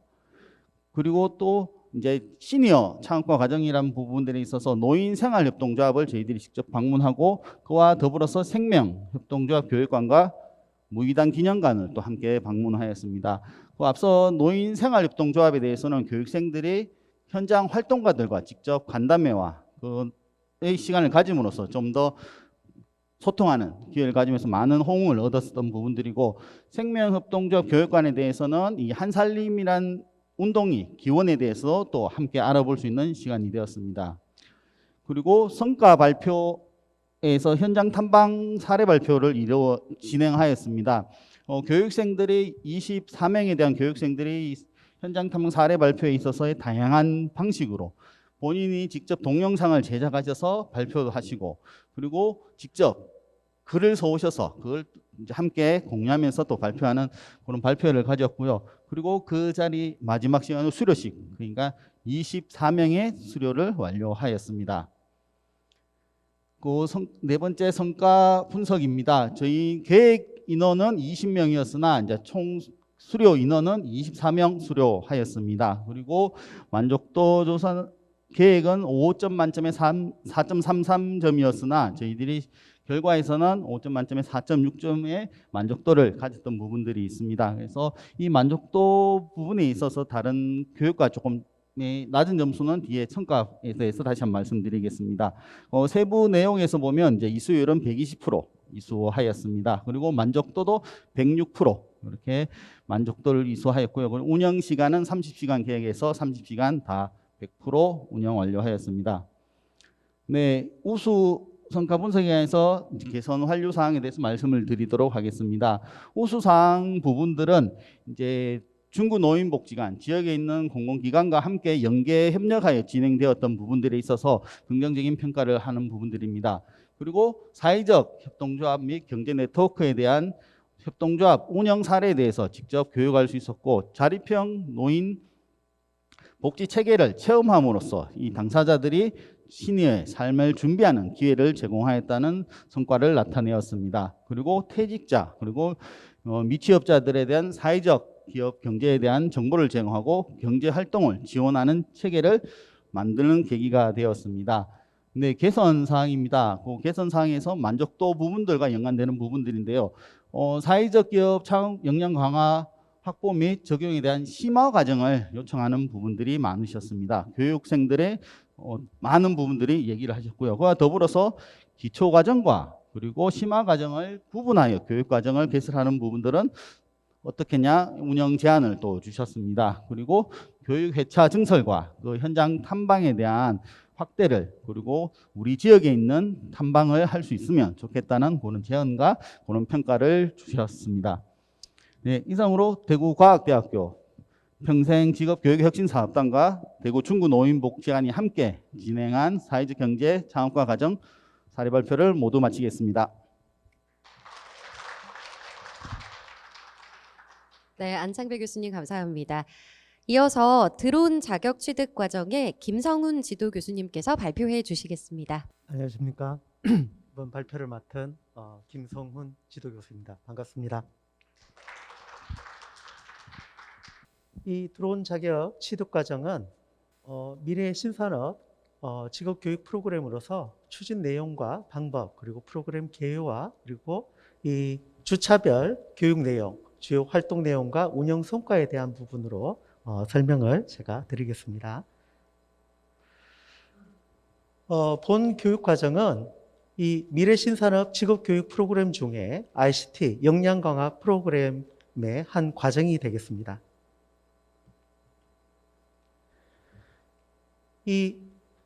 그리고 또 이제 시니어 창업과 과정이라는 부분들에 있어서 노인생활협동조합을 저희들이 직접 방문하고, 그와 더불어서 생명협동조합 교육관과 무기단 기념관을 또 함께 방문하였습니다. 앞서 노인생활협동조합에 대해서는 교육생들이 현장 활동가들과 직접 간담회와 의 시간을 가짐으로써 좀 더 소통하는 기회를 가지면서 많은 호응을 얻었던 부분들이고, 생명협동조합 교육관에 대해서는 이 한살림이란 운동이 기원에 대해서 또 함께 알아볼 수 있는 시간이 되었습니다. 그리고 성과 발표에서 현장 탐방 사례 발표를 진행하였습니다. 교육생들이 24명에 대한 교육생들이 현장 탐방 사례 발표에 있어서의 다양한 방식으로 본인이 직접 동영상을 제작하셔서 발표도 하시고, 그리고 직접 글을 써오셔서 그걸 이제 함께 공유하면서 또 발표하는 그런 발표회를 가졌고요. 그리고 그 자리 마지막 시간으로 수료식, 그러니까 24명의 수료를 완료하였습니다. 네 번째 성과 분석입니다. 저희 계획 인원은 20명이었으나 이제 총 수료 인원은 24명 수료하였습니다. 그리고 만족도 조사 계획은 5점 만점에 4.33점이었으나 저희들이 결과에서는 5점 만점에 4.6점의 만족도를 가졌던 부분들이 있습니다. 그래서 이 만족도 부분에 있어서 다른 교육과 조금 낮은 점수는 뒤에 성과에 대해서 다시 한번 말씀드리겠습니다. 세부 내용에서 보면 이제 이수율은 120% 이수하였습니다. 그리고 만족도도 106% 이렇게 만족도를 이수하였고요. 운영 시간은 30시간 계획에서 30시간 다 100% 운영 완료하였습니다. 네, 우수 성과 분석에 대해서 개선 완료 사항에 대해서 말씀을 드리도록 하겠습니다. 우수 사항 부분들은 이제 중구 노인복지관, 지역에 있는 공공기관과 함께 연계 협력하여 진행되었던 부분들에 있어서 긍정적인 평가를 하는 부분들입니다. 그리고 사회적 협동조합 및 경제 네트워크에 대한 협동조합 운영 사례에 대해서 직접 교육할 수 있었고, 자립형 노인 복지 체계를 체험함으로써 이 당사자들이 시니어의 삶을 준비하는 기회를 제공하였다는 성과를 나타내었습니다. 그리고 퇴직자, 그리고 미취업자들에 대한 사회적 기업 경제에 대한 정보를 제공하고 경제 활동을 지원하는 체계를 만드는 계기가 되었습니다. 네, 개선 사항입니다. 그 개선 사항에서 만족도 부분들과 연관되는 부분들인데요. 사회적 기업 창업 역량 강화 확보 및 적용에 대한 심화 과정을 요청하는 부분들이 많으셨습니다. 교육생들의 많은 부분들이 얘기를 하셨고요. 그와 더불어서 기초 과정과 그리고 심화 과정을 구분하여 교육 과정을 개설하는 부분들은 어떻게냐 운영 제안을 또 주셨습니다. 그리고 교육 회차 증설과 그 현장 탐방에 대한 확대를, 그리고 우리 지역에 있는 탐방을 할 수 있으면 좋겠다는 그런 제안과 그런 평가를 주셨습니다. 네, 이상으로 대구과학대학교 평생직업교육혁신사업단과 대구 중구노인복지관이 함께 진행한 사회적 경제 창업과 과정 사례 발표를 모두 마치겠습니다. 네, 안창배 교수님 감사합니다. 이어서 드론 자격 취득 과정에 김성훈 지도 교수님께서 발표해 주시겠습니다. 안녕하십니까. 이번 발표를 맡은 김성훈 지도 교수입니다. 반갑습니다. 이 드론 자격 취득 과정은 미래의 신산업 직업교육 프로그램으로서 추진 내용과 방법, 그리고 프로그램 개요와 그리고 이 주차별 교육 내용, 주요 활동 내용과 운영 성과에 대한 부분으로 설명을 제가 드리겠습니다. 본 교육 과정은 이 미래 신산업 직업교육 프로그램 중에 ICT 역량 강화 프로그램의 한 과정이 되겠습니다. 이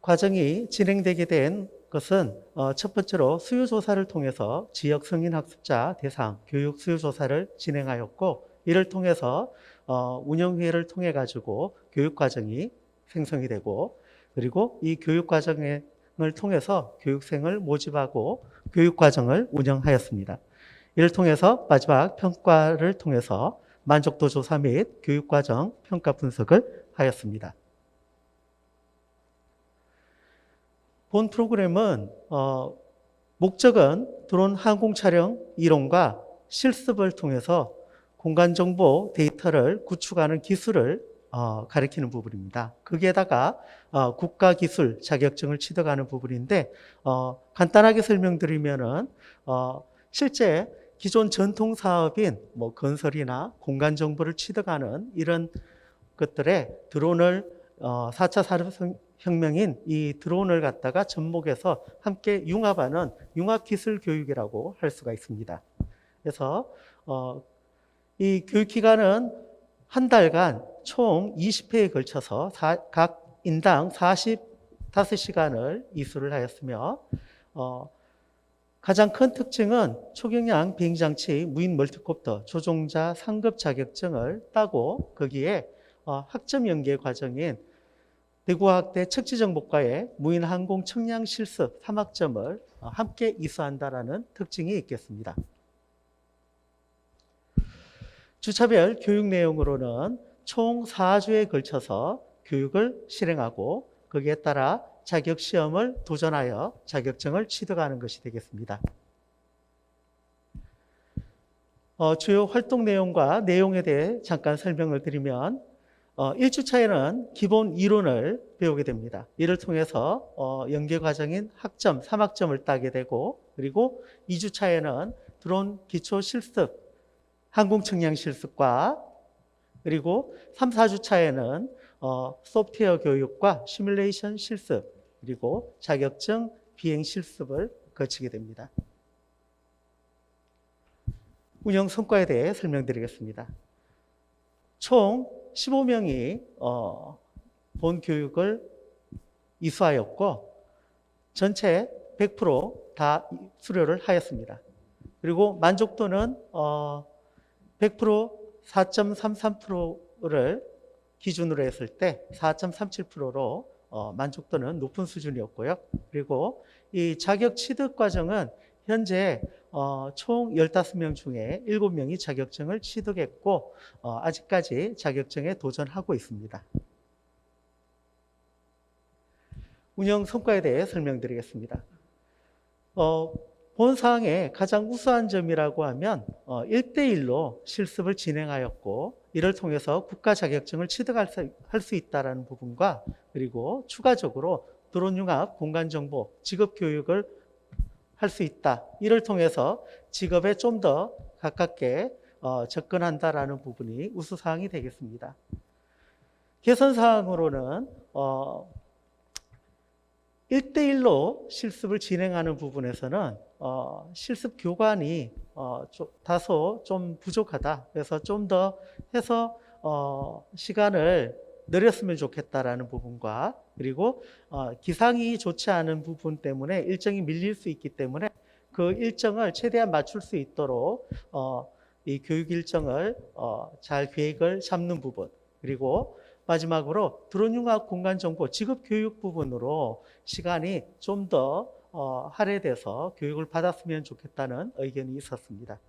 과정이 진행되게 된 것은 첫 번째로 수요조사를 통해서 지역 성인학습자 대상 교육 수요조사를 진행하였고, 이를 통해서 운영회의를 통해 가지고 교육과정이 생성이 되고, 그리고 이 교육과정을 통해서 교육생을 모집하고 교육과정을 운영하였습니다. 이를 통해서 마지막 평가를 통해서 만족도 조사 및 교육과정 평가 분석을 하였습니다. 본 프로그램은 목적은 드론 항공 촬영 이론과 실습을 통해서 공간정보 데이터를 구축하는 기술을 가리키는 부분입니다. 거기에다가 국가기술 자격증을 취득하는 부분인데, 간단하게 설명드리면은 실제 기존 전통 사업인 뭐 건설이나 공간 정보를 취득하는 이런 것들에 드론을 4차 산업혁명인 이 드론을 갖다가 접목해서 함께 융합하는 융합기술 교육이라고 할 수가 있습니다. 그래서 이 교육기간은 한 달간 총 20회에 걸쳐서 각 인당 45시간을 이수를 하였으며 가장 큰 특징은 초경량 비행장치 무인 멀티콥터 조종자 상급 자격증을 따고 거기에 학점 연계 과정인 대구과학대 척지정보과의 무인 항공 청량 실습 3학점을 함께 이수한다라는 특징이 있겠습니다. 주차별 교육 내용으로는 총 4주에 걸쳐서 교육을 실행하고 거기에 따라 자격시험을 도전하여 자격증을 취득하는 것이 되겠습니다. 주요 활동 내용과 내용에 대해 잠깐 설명을 드리면 1주차에는 기본 이론을 배우게 됩니다. 이를 통해서 연계 과정인 학점 3학점을 따게 되고 그리고 2주차에는 드론 기초 실습, 항공 측량 실습과 그리고 3, 4주차에는 소프트웨어 교육과 시뮬레이션 실습 그리고 자격증 비행 실습을 거치게 됩니다. 운영 성과에 대해 설명드리겠습니다. 총 15명이 본 교육을 이수하였고 전체 100% 수료를 하였습니다. 그리고 만족도는 100% 4.33%를 기준으로 했을 때 4.37%로 만족도는 높은 수준이었고요. 그리고 이 자격 취득 과정은 현재 총 15명 중에 7명이 자격증을 취득했고 아직까지 자격증에 도전하고 있습니다. 운영 성과에 대해 설명드리겠습니다. 본 사항의 가장 우수한 점이라고 하면 1대1로 실습을 진행하였고 이를 통해서 국가 자격증을 취득할 수 있다는 부분과 그리고 추가적으로 드론융합 공간정보 직업교육을 할 수 있다. 이를 통해서 직업에 좀 더 가깝게 접근한다라는 부분이 우수사항이 되겠습니다. 개선사항으로는 1대1로 실습을 진행하는 부분에서는 실습 교관이 다소 좀 부족하다. 그래서 좀 더 해서 시간을 늘렸으면 좋겠다라는 부분과 그리고 기상이 좋지 않은 부분 때문에 일정이 밀릴 수 있기 때문에 그 일정을 최대한 맞출 수 있도록 이 교육 일정을 잘 계획을 잡는 부분 그리고 마지막으로 드론융합 공간정보 직업교육 부분으로 시간이 좀 더 할애돼서 교육을 받았으면 좋겠다는 의견이 있었습니다.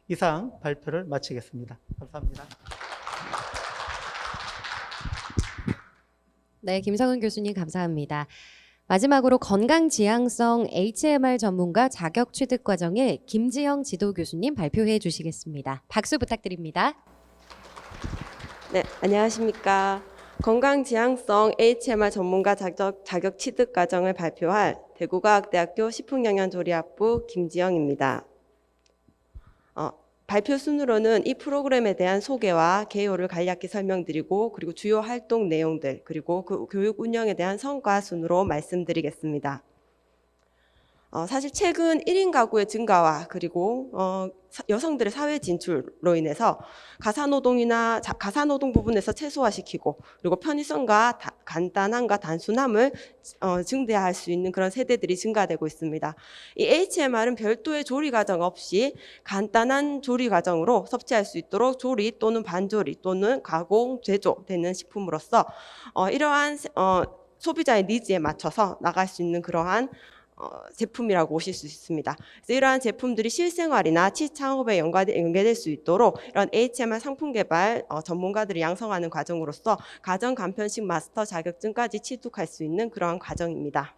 이상 발표를 마치겠습니다. 감사합니다. 네, 김성은 교수님 감사합니다. 마지막으로 건강지향성 HMR 전문가 자격 취득 과정에 김지영 지도 교수님 발표해 주시겠습니다. 박수 부탁드립니다. 네, 안녕하십니까. 건강지향성 HMR 전문가 자격 취득 과정을 발표할 대구과학대학교 식품영양조리학부 김지영입니다. 발표 순으로는 이 프로그램에 대한 소개와 개요를 간략히 설명드리고 그리고 주요 활동 내용들 그리고 그 교육 운영에 대한 성과 순으로 말씀드리겠습니다. 사실 최근 1인 가구의 증가와 그리고 여성들의 사회 진출로 인해서 가사노동 부분에서 최소화시키고 그리고 편의성과 간단함과 단순함을 증대할 수 있는 그런 세대들이 증가되고 있습니다. 이 HMR은 별도의 조리 과정 없이 간단한 조리 과정으로 섭취할 수 있도록 조리 또는 반조리 또는 가공, 제조되는 식품으로서 이러한 소비자의 니즈에 맞춰서 나갈 수 있는 그러한 제품이라고 보실 수 있습니다. 그래서 이러한 제품들이 실생활이나 취창업에 연계될 수 있도록 이런 HMR 상품 개발 전문가들이 양성하는 과정으로서 가정 간편식 마스터 자격증까지 취득할 수 있는 그러한 과정입니다.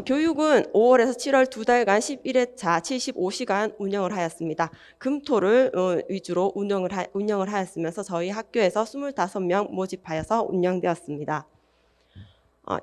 교육은 5월에서 7월 2달간 11회차 75시간 운영을 하였습니다. 금토를 위주로 운영을 하였으면서 저희 학교에서 25명 모집하여서 운영되었습니다.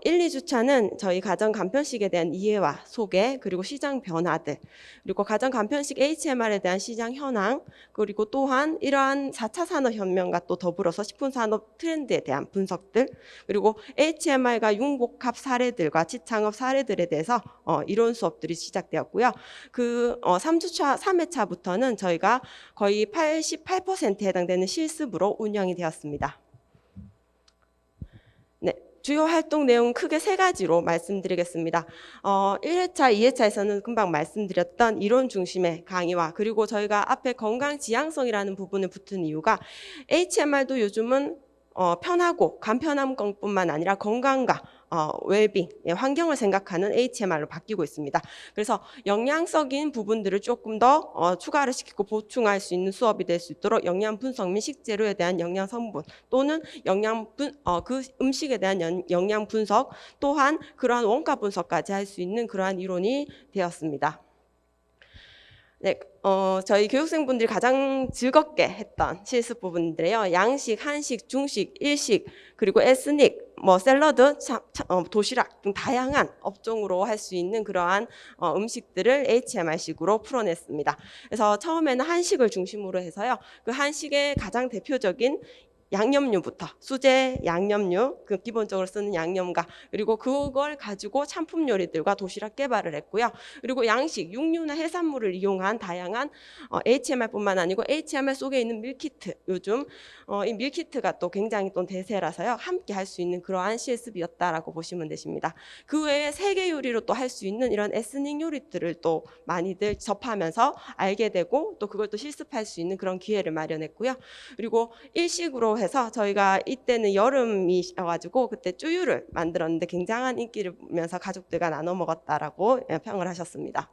1, 2주차는 저희 가정 간편식에 대한 이해와 소개, 그리고 시장 변화들, 그리고 가정 간편식 HMR에 대한 시장 현황, 그리고 또한 이러한 4차 산업혁명과 또 더불어서 식품산업 트렌드에 대한 분석들, 그리고 HMR과 융복합 사례들과 지창업 사례들에 대해서 이론 수업들이 시작되었고요. 그 3주차, 3회차부터는 저희가 거의 88%에 해당되는 실습으로 운영이 되었습니다. 네. 주요 활동 내용은 크게 세 가지로 말씀드리겠습니다. 1회차, 2회차에서는 금방 말씀드렸던 이론 중심의 강의와 그리고 저희가 앞에 건강 지향성이라는 부분을 붙은 이유가 HMR도 요즘은 편하고 간편한 것뿐만 아니라 건강과 웰빙, 환경을 생각하는 HMR로 바뀌고 있습니다. 그래서 영양적인 부분들을 조금 더 추가를 시키고 보충할 수 있는 수업이 될 수 있도록 영양 분석 및 식재료에 대한 영양 성분 또는 그 음식에 대한 영양 분석 또한 그러한 원가 분석까지 할 수 있는 그러한 이론이 되었습니다. 네, 저희 교육생분들이 가장 즐겁게 했던 실습 부분들이요. 양식, 한식, 중식, 일식, 그리고 에스닉, 샐러드, 도시락 등 다양한 업종으로 할 수 있는 그러한 음식들을 HMR식으로 풀어냈습니다. 그래서 처음에는 한식을 중심으로 해서요. 그 한식의 가장 대표적인 양념류부터 수제 양념류, 그 기본적으로 쓰는 양념과 그리고 그걸 가지고 찬품 요리들과 도시락 개발을 했고요. 그리고 양식, 육류나 해산물을 이용한 다양한 HMR뿐만 아니고 HMR 속에 있는 밀키트, 요즘 이 밀키트가 또 굉장히 또 대세라서요. 함께 할 수 있는 그러한 실습이었다라고 보시면 되십니다. 그 외에 세계 요리로 또 할 수 있는 이런 에스닉 요리들을 또 많이들 접하면서 알게 되고 또 그걸 또 실습할 수 있는 그런 기회를 마련했고요. 그리고 일식으로 해서 저희가 이때는 여름이셔가지고 그때 쭈유를 만들었는데 굉장한 인기를 보면서 가족들과 나눠 먹었다라고 평을 하셨습니다.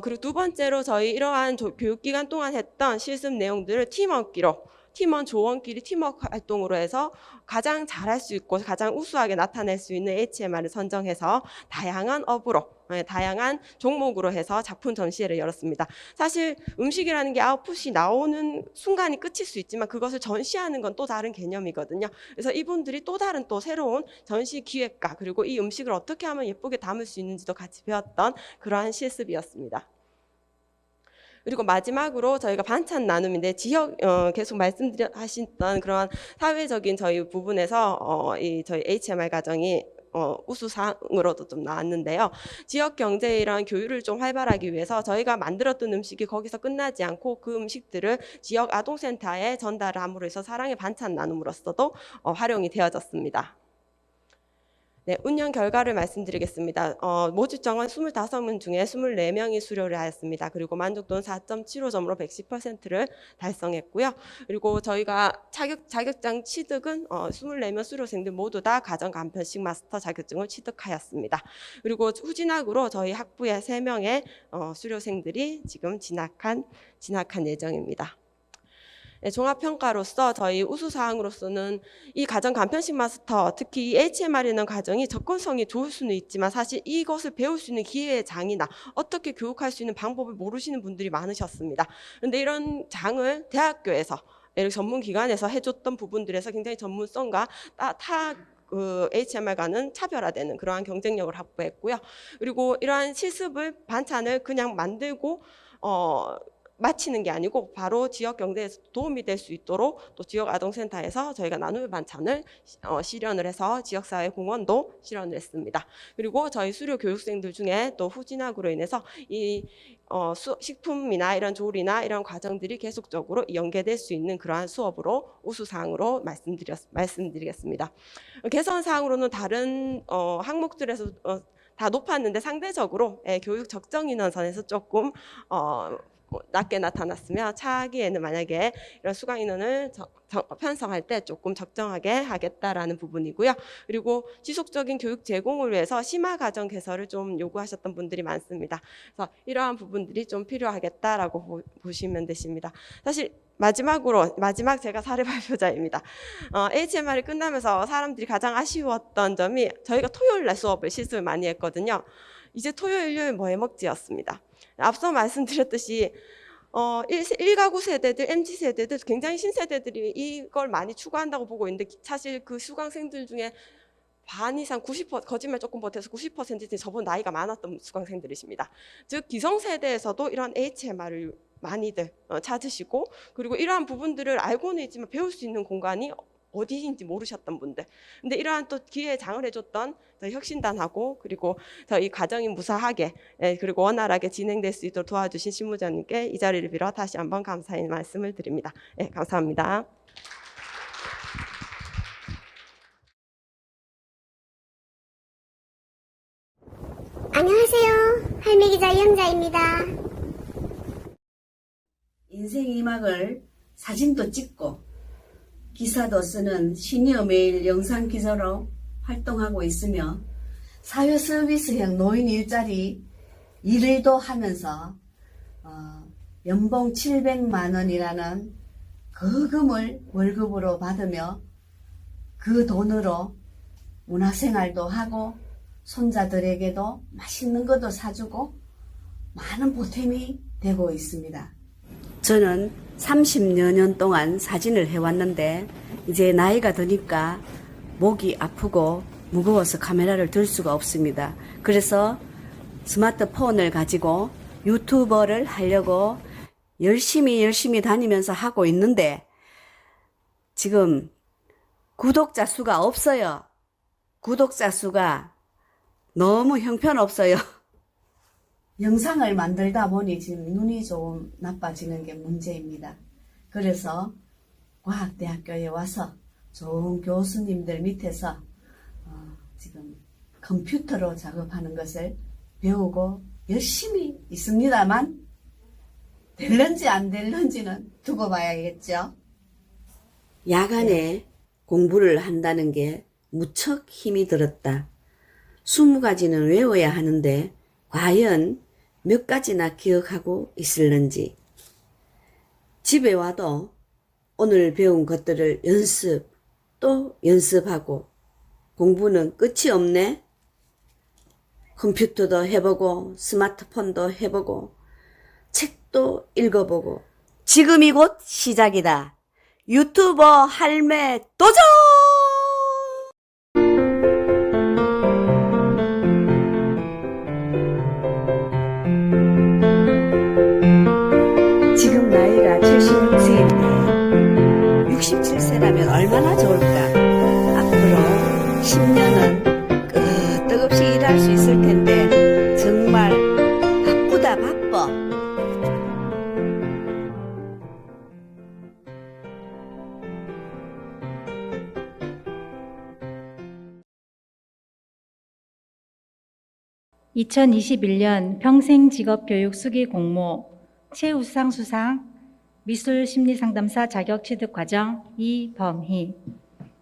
그리고 두 번째로 저희 이러한 교육기간 동안 했던 실습 내용들을 팀원 조원끼리 팀워크 활동으로 해서 가장 잘할 수 있고 가장 우수하게 나타낼 수 있는 HMR을 선정해서 다양한 업으로 다양한 종목으로 해서 작품 전시회를 열었습니다. 사실 음식이라는 게 아웃풋이 나오는 순간이 끝일 수 있지만 그것을 전시하는 건 또 다른 개념이거든요. 그래서 이분들이 또 다른 또 새로운 전시 기획과 그리고 이 음식을 어떻게 하면 예쁘게 담을 수 있는지도 같이 배웠던 그러한 실습이었습니다. 그리고 마지막으로 저희가 반찬 나눔인데 지역 계속 말씀하셨던 그런 사회적인 저희 부분에서 저희 HMR 가정이 우수상으로도 좀 나왔는데요. 지역 경제의 이런 교류를 좀 활발하기 위해서 저희가 만들었던 음식이 거기서 끝나지 않고 그 음식들을 지역 아동센터에 전달을 함으로 해서 사랑의 반찬 나눔으로서도 활용이 되어졌습니다. 네, 운영 결과를 말씀드리겠습니다. 모집 정원 25명 중에 24명이 수료를 하였습니다. 그리고 만족도는 4.75점으로 110%를 달성했고요. 그리고 저희가 자격증 취득은 24명 수료생들 모두 다 가정 간편식 마스터 자격증을 취득하였습니다. 그리고 후진학으로 저희 학부의 3명의 수료생들이 지금 진학한 예정입니다. 네, 종합평가로서 저희 우수사항으로서는 이 가정 간편식 마스터, 특히 이 HMR이라는 과정이 접근성이 좋을 수는 있지만 사실 이것을 배울 수 있는 기회의 장이나 어떻게 교육할 수 있는 방법을 모르시는 분들이 많으셨습니다. 그런데 이런 장을 대학교에서 전문기관에서 해줬던 부분들에서 굉장히 전문성과 그 HMR과는 차별화되는 그러한 경쟁력을 확보했고요. 그리고 이러한 실습을 반찬을 그냥 만들고 마치는 게 아니고 바로 지역 경제에서 도움이 될 수 있도록 또 지역 아동센터에서 저희가 나눔의 반찬을 실현을 해서 지역사회 공헌도 실현을 했습니다. 그리고 저희 수료 교육생들 중에 또 후진학으로 인해서 이 식품이나 이런 조리나 이런 과정들이 계속적으로 연계될 수 있는 그러한 수업으로 우수사항으로 말씀드리겠습니다. 개선사항으로는 다른 항목들에서 다 높았는데 상대적으로 교육 적정 인원선에서 조금 낮게 나타났으며 차기에는 만약에 이런 수강 인원을 편성할 때 조금 적정하게 하겠다라는 부분이고요. 그리고 지속적인 교육 제공을 위해서 심화 과정 개설을 좀 요구하셨던 분들이 많습니다. 그래서 이러한 부분들이 좀 필요하겠다라고 보시면 되십니다. 사실 마지막 제가 사례 발표자입니다. HMR이 끝나면서 사람들이 가장 아쉬웠던 점이 저희가 토요일 날 수업을 실습을 많이 했거든요. 이제 토요일, 일요일 뭐 해먹지였습니다. 앞서 말씀드렸듯이 1가구 세대들, MZ세대들, 굉장히 신세대들이 이걸 많이 추구한다고 보고 있는데 사실 그 수강생들 중에 반 이상 90% 거짓말 조금 보태서 90%는 저보다 나이가 많았던 수강생들이십니다. 즉 기성세대에서도 이런 HMR을 많이들 찾으시고 그리고 이러한 부분들을 알고는 있지만 배울 수 있는 공간이 어디인지 모르셨던 분들. 근데 이러한 또 기회에 장을 해줬던 저희 혁신단하고 그리고 저희 과정이 무사하게 그리고 원활하게 진행될 수 있도록 도와주신 실무자님께 이 자리를 빌어 다시 한번 감사의 말씀을 드립니다. 감사합니다. 안녕하세요. 할매기자 이영자입니다. 인생의 막을 사진도 찍고 기사도 쓰는 시니어 메일 영상 기자로 활동하고 있으며 사회 서비스형 노인 일자리 일도 하면서 연봉 700만 원이라는 그 금을 월급으로 받으며 그 돈으로 문화생활도 하고 손자들에게도 맛있는 것도 사주고 많은 보탬이 되고 있습니다. 저는 30여 년 동안 사진을 해왔는데 이제 나이가 드니까 목이 아프고 무거워서 카메라를 들 수가 없습니다. 그래서 스마트폰을 가지고 유튜버를 하려고 열심히 다니면서 하고 있는데 지금 구독자 수가 없어요. 구독자 수가 너무 형편없어요. 영상을 만들다 보니 지금 눈이 좀 나빠지는 게 문제입니다. 그래서 과학대학교에 와서 좋은 교수님들 밑에서 지금 컴퓨터로 작업하는 것을 배우고 열심히 있습니다만 될런지 안 될런지는 두고 봐야겠죠. 야간에 공부를 한다는 게 무척 힘이 들었다. 20가지는 외워야 하는데 과연 몇 가지나 기억하고 있을는지. 집에 와도 오늘 배운 것들을 또 연습하고 공부는 끝이 없네. 컴퓨터도 해보고 스마트폰도 해보고 책도 읽어보고 지금이 곧 시작이다. 유튜버 할매 도전! 지금 나이가 76세인데 67세라면 얼마나 좋을까. 앞으로 10년은 끄떡없이 일할 수 있을 텐데 정말 바쁘다 바빠. (2021년) 평생직업교육 수기 공모 최우수상 수상 미술심리상담사 자격취득과정 이범희.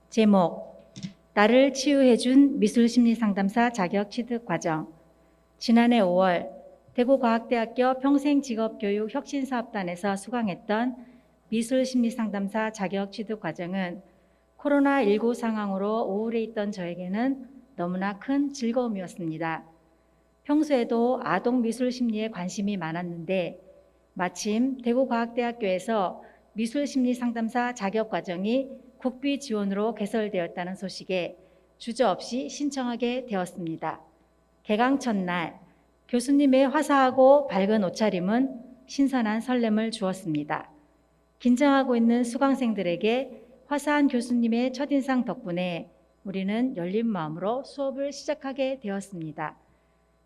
제목 나를 치유해준 미술심리상담사 자격취득과정. 지난해 5월 대구과학대학교 평생직업교육 혁신사업단에서 수강했던 미술심리상담사 자격취득과정은 코로나19 상황으로 우울해 있던 저에게는 너무나 큰 즐거움이었습니다. 평소에도 아동 미술 심리에 관심이 많았는데 마침 대구과학대학교에서 미술심리 상담사 자격과정이 국비 지원으로 개설되었다는 소식에 주저없이 신청하게 되었습니다. 개강 첫날 교수님의 화사하고 밝은 옷차림은 신선한 설렘을 주었습니다. 긴장하고 있는 수강생들에게 화사한 교수님의 첫인상 덕분에 우리는 열린 마음으로 수업을 시작하게 되었습니다.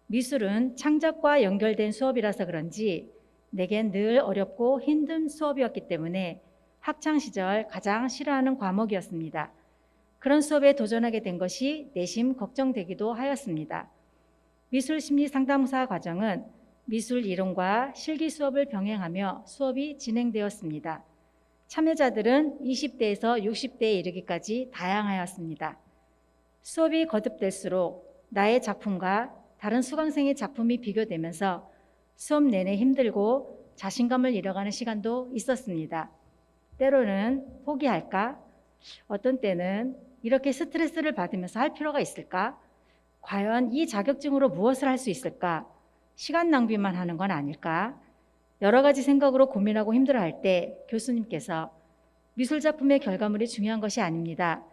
미술은 창작과 연결된 수업이라서 그런지 내겐 늘 어렵고 힘든 수업이었기 때문에 학창시절 가장 싫어하는 과목이었습니다. 그런 수업에 도전하게 된 것이 내심 걱정되기도 하였습니다. 미술심리상담사 과정은 미술 이론과 실기 수업을 병행하며 수업이 진행되었습니다. 참여자들은 20대에서 60대에 이르기까지 다양하였습니다. 수업이 거듭될수록 나의 작품과 다른 수강생의 작품이 비교되면서 수업 내내 힘들고 자신감을 잃어가는 시간도 있었습니다. 때로는 포기할까? 어떤 때는 이렇게 스트레스를 받으면서 할 필요가 있을까? 과연 이 자격증으로 무엇을 할 수 있을까? 시간 낭비만 하는 건 아닐까? 여러 가지 생각으로 고민하고 힘들어할 때 교수님께서 미술작품의 결과물이 중요한 것이 아닙니다.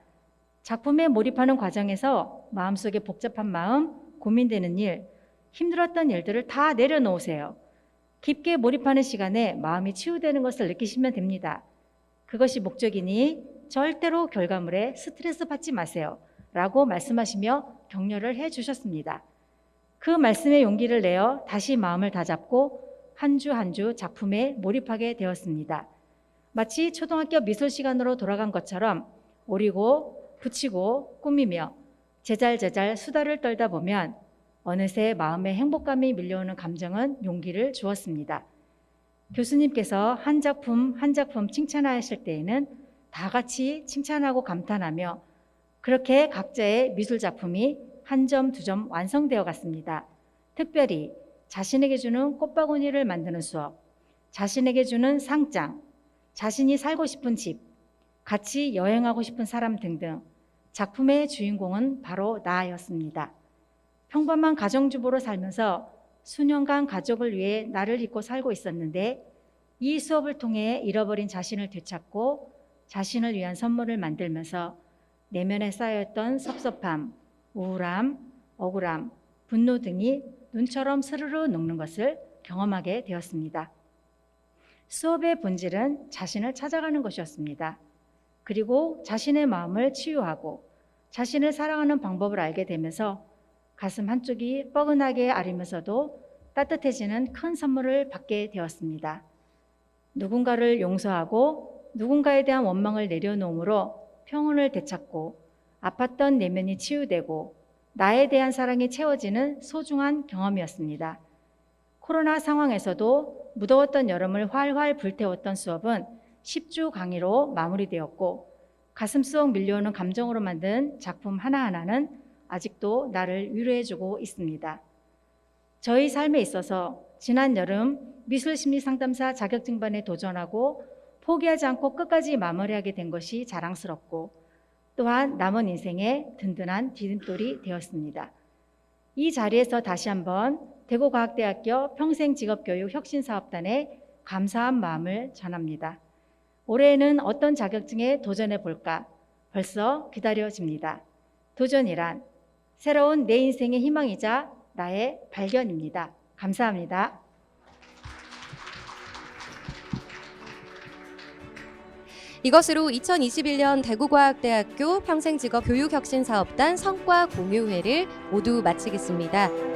작품에 몰입하는 과정에서 마음속에 복잡한 마음, 고민되는 일, 힘들었던 일들을 다 내려놓으세요. 깊게 몰입하는 시간에 마음이 치유되는 것을 느끼시면 됩니다. 그것이 목적이니 절대로 결과물에 스트레스 받지 마세요. 라고 말씀하시며 격려를 해 주셨습니다. 그 말씀에 용기를 내어 다시 마음을 다잡고 한 주 한 주 작품에 몰입하게 되었습니다. 마치 초등학교 미술 시간으로 돌아간 것처럼 오리고 붙이고 꾸미며 제잘제잘 수다를 떨다 보면 어느새 마음에 행복감이 밀려오는 감정은 용기를 주었습니다. 교수님께서 한 작품 한 작품 칭찬하실 때에는 다 같이 칭찬하고 감탄하며 그렇게 각자의 미술 작품이 한 점, 두 점 완성되어 갔습니다. 특별히 자신에게 주는 꽃바구니를 만드는 수업, 자신에게 주는 상장, 자신이 살고 싶은 집, 같이 여행하고 싶은 사람 등등 작품의 주인공은 바로 나였습니다. 평범한 가정주부로 살면서 수년간 가족을 위해 나를 잊고 살고 있었는데 이 수업을 통해 잃어버린 자신을 되찾고 자신을 위한 선물을 만들면서 내면에 쌓여있던 섭섭함, 우울함, 억울함, 분노 등이 눈처럼 스르르 녹는 것을 경험하게 되었습니다. 수업의 본질은 자신을 찾아가는 것이었습니다. 그리고 자신의 마음을 치유하고 자신을 사랑하는 방법을 알게 되면서 가슴 한쪽이 뻐근하게 아리면서도 따뜻해지는 큰 선물을 받게 되었습니다. 누군가를 용서하고 누군가에 대한 원망을 내려놓음으로 평온을 되찾고 아팠던 내면이 치유되고 나에 대한 사랑이 채워지는 소중한 경험이었습니다. 코로나 상황에서도 무더웠던 여름을 활활 불태웠던 수업은 10주 강의로 마무리되었고 가슴 속 밀려오는 감정으로 만든 작품 하나하나는 아직도 나를 위로해주고 있습니다. 저희 삶에 있어서 지난 여름 미술심리상담사 자격증반에 도전하고 포기하지 않고 끝까지 마무리하게 된 것이 자랑스럽고 또한 남은 인생의 든든한 디딤돌이 되었습니다. 이 자리에서 다시 한번 대구과학대학교 평생직업교육혁신사업단에 감사한 마음을 전합니다. 올해에는 어떤 자격증에 도전해 볼까 벌써 기다려집니다. 도전이란 새로운 내 인생의 희망이자 나의 발견입니다. 감사합니다. 이것으로 2021년 대구과학대학교 평생직업교육혁신사업단 성과 공유회를 모두 마치겠습니다.